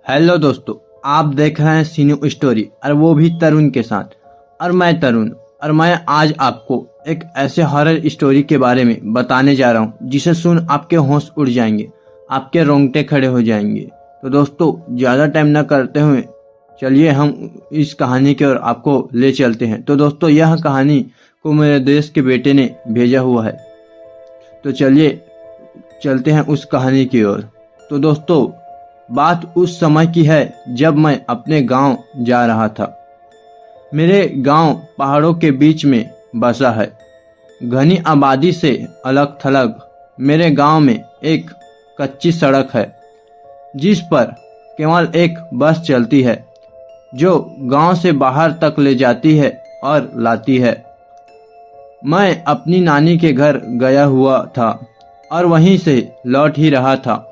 Hello दोस्तों, आप देख रहे हैं सीनू स्टोरी और वो भी तरुण के साथ। और मैं तरुण, और मैं आज आपको एक ऐसे हॉरर स्टोरी के बारे में बताने जा रहा हूँ जिसे सुन आपके होश उड़ जाएंगे, आपके रोंगटे खड़े हो जाएंगे। तो दोस्तों, ज़्यादा टाइम न करते हुए चलिए हम इस कहानी की ओर आपको ले चलते हैं। तो दोस्तों, यह कहानी को मेरे देश के बेटे ने भेजा हुआ है। तो चलिए चलते हैं उस कहानी की ओर। तो दोस्तों, बात उस समय की है जब मैं अपने गांव जा रहा था। मेरे गांव पहाड़ों के बीच में बसा है, घनी आबादी से अलग थलग। मेरे गांव में एक कच्ची सड़क है जिस पर केवल एक बस चलती है जो गांव से बाहर तक ले जाती है और लाती है। मैं अपनी नानी के घर गया हुआ था और वहीं से लौट ही रहा था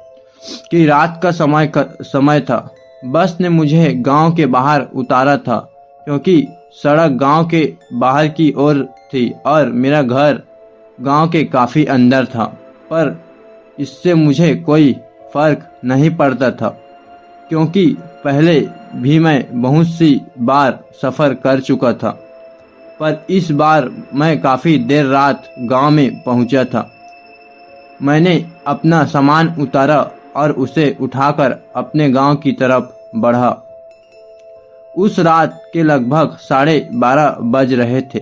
कि रात का समय था। बस ने मुझे गांव के बाहर उतारा था क्योंकि सड़क गांव के बाहर की ओर थी और मेरा घर गांव के काफ़ी अंदर था। पर इससे मुझे कोई फर्क नहीं पड़ता था क्योंकि पहले भी मैं बहुत सी बार सफ़र कर चुका था। पर इस बार मैं काफ़ी देर रात गांव में पहुंचा था। मैंने अपना सामान उतारा और उसे उठाकर अपने गांव की तरफ बढ़ा। उस रात के लगभग 12:30 बज रहे थे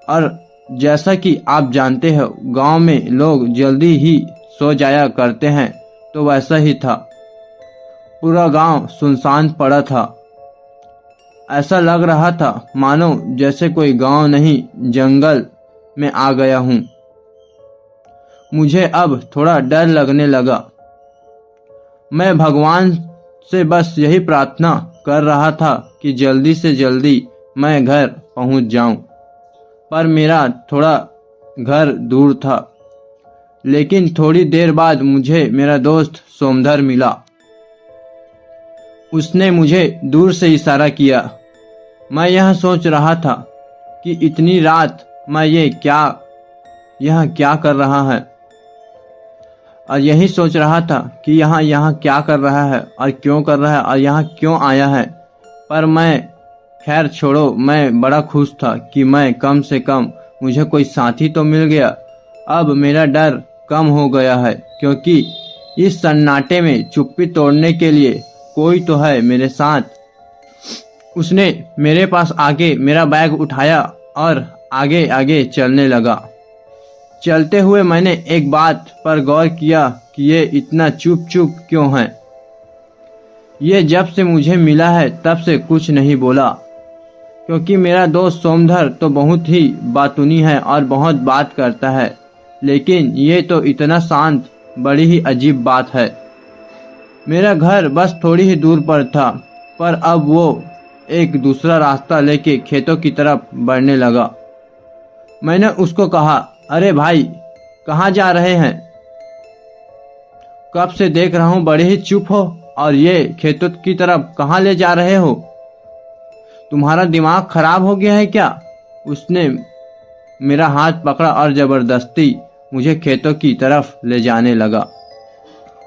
और जैसा कि आप जानते हैं, गांव में लोग जल्दी ही सो जाया करते हैं, तो वैसा ही था। पूरा गांव सुनसान पड़ा था। ऐसा लग रहा था मानो जैसे कोई गांव नहीं, जंगल में आ गया हूँ। मुझे अब थोड़ा डर लगने लगा। मैं भगवान से बस यही प्रार्थना कर रहा था कि जल्दी से जल्दी मैं घर पहुंच जाऊं। पर मेरा थोड़ा घर दूर था। लेकिन थोड़ी देर बाद मुझे मेरा दोस्त सोमधर मिला। उसने मुझे दूर से इशारा किया। मैं यह सोच रहा था कि इतनी रात मैं यह क्या कर रहा है, और यही सोच रहा था कि यहाँ क्या कर रहा है और क्यों कर रहा है और यहाँ क्यों आया है। पर मैं खैर छोड़ो, मैं बड़ा खुश था कि मैं कम से कम मुझे कोई साथी तो मिल गया। अब मेरा डर कम हो गया है क्योंकि इस सन्नाटे में चुप्पी तोड़ने के लिए कोई तो है मेरे साथ। उसने मेरे पास आके मेरा बैग उठाया और आगे आगे चलने लगा। चलते हुए मैंने एक बात पर गौर किया कि ये इतना चुप चुप क्यों है। ये जब से मुझे मिला है तब से कुछ नहीं बोला, क्योंकि मेरा दोस्त सोमधर तो बहुत ही बातूनी है और बहुत बात करता है, लेकिन ये तो इतना शांत, बड़ी ही अजीब बात है। मेरा घर बस थोड़ी ही दूर पर था, पर अब वो एक दूसरा रास्ता लेके खेतों की तरफ बढ़ने लगा। मैंने उसको कहा, अरे भाई, कहाँ जा रहे हैं? कब से देख रहा हूँ बड़े ही चुप हो, और ये खेतों की तरफ कहाँ ले जा रहे हो? तुम्हारा दिमाग खराब हो गया है क्या? उसने मेरा हाथ पकड़ा और जबरदस्ती मुझे खेतों की तरफ ले जाने लगा।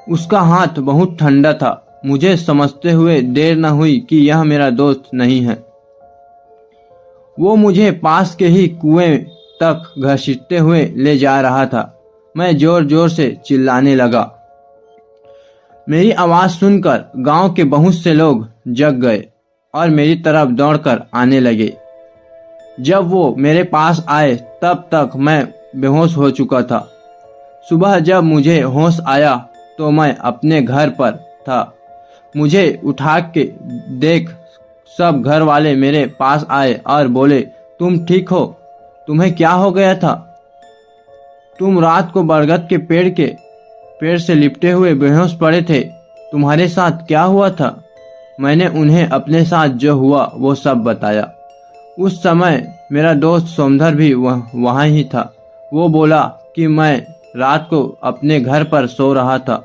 उसका हाथ बहुत ठंडा था। मुझे समझते हुए देर न हुई कि यह मेरा दोस्त नहीं है। वो मुझे पास के ही कुएं तक घसीटते हुए ले जा रहा था। मैं जोर जोर से चिल्लाने लगा। मेरी आवाज सुनकर गांव के बहुत से लोग जग गए और मेरी तरफ दौड़कर आने लगे। जब वो मेरे पास आए तब तक मैं बेहोश हो चुका था। सुबह जब मुझे होश आया तो मैं अपने घर पर था। मुझे उठा के देख सब घर वाले मेरे पास आए और बोले, तुम ठीक हो? तुम्हें क्या हो गया था? तुम रात को बरगद के पेड़ से लिपटे हुए बेहोश पड़े थे। तुम्हारे साथ क्या हुआ था? मैंने उन्हें अपने साथ जो हुआ वो सब बताया। उस समय मेरा दोस्त सोमधर भी वहाँ ही था। वो बोला कि मैं रात को अपने घर पर सो रहा था।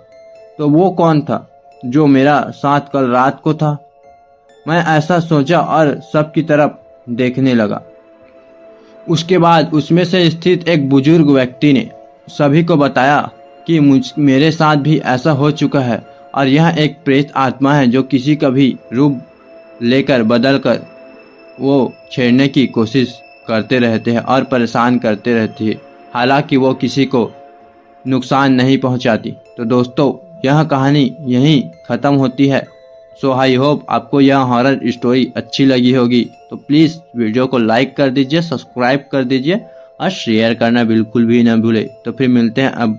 तो वो कौन था जो मेरा साथ कल रात को था? मैं ऐसा सोचा और सबकी तरफ देखने लगा। उसके बाद उसमें से स्थित एक बुजुर्ग व्यक्ति ने सभी को बताया कि मेरे साथ भी ऐसा हो चुका है और यह एक प्रेत आत्मा है जो किसी का भी रूप लेकर बदल कर वो छेड़ने की कोशिश करते रहते हैं और परेशान करते रहती है। हालांकि वो किसी को नुकसान नहीं पहुंचाती। तो दोस्तों, यह कहानी यहीं ख़त्म होती है। सो आई होप आपको यह हॉरर स्टोरी अच्छी लगी होगी। तो प्लीज़ वीडियो को लाइक कर दीजिए, सब्सक्राइब कर दीजिए और शेयर करना बिल्कुल भी ना भूले। तो फिर मिलते हैं अब